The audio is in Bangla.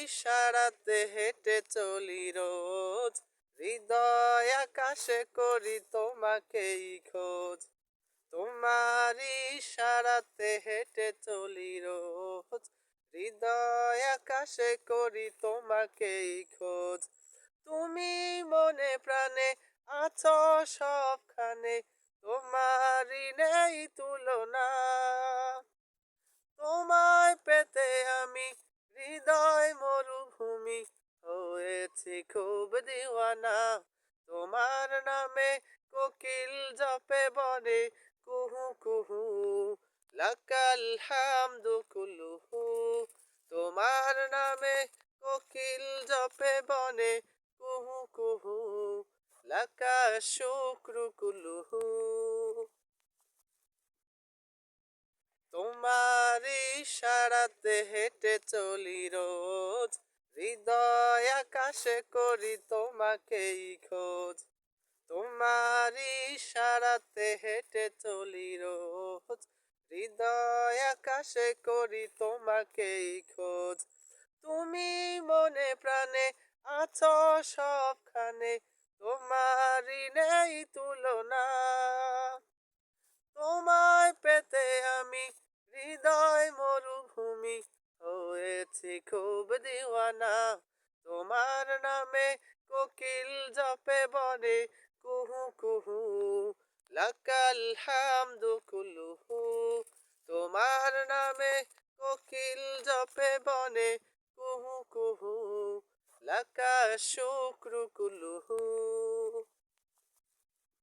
ইশারাতে হেঁটে চলি রোজ, হৃদয় আকাশে করি তোমাকেই খোঁজ। তোমার ইশারাতে হেঁটে চলি রোজ, হৃদয় আকাশে করি তোমাকেই খোঁজ। তুমি মনে প্রাণে আছো সবখানে, তোমারই নেই তুলনা। তোমায় পেতে আমি হৃদয় মরুভূমি, হয়েছি খুব দিওয়ানা। তোমার নামে কোকিল জপে বনে, কুহু কুহু লাকাল হামদু কুলুহু। তোমার নামে কোকিল জপে বনে, কুহু কুহু লাকা শুক্রু কুলুহু। তোমার ইশারাতে হেঁটে চলি রোজ, হৃদয় আকাশে করি তোমাকেই খোঁজ। তোমার ইশারাতে হেঁটে চলি রোজ, হৃদয় আকাশে করি তোমাকেই খোঁজ। তুমি মনে প্রাণে আছো সবখানে, তোমারই নেই তুলনা। তোমায় পেতে আমি হৃদয় মরুভূমি, হয়েছি খুব দিওয়ানা। তোমার নামে কোকিল জপে বনে, কুহু কুহু লাকাল হামদু কুলুহু। তোমার নামে কোকিল জপে বনে, কুহু কুহু লাকা শুক্রু কুলুহু।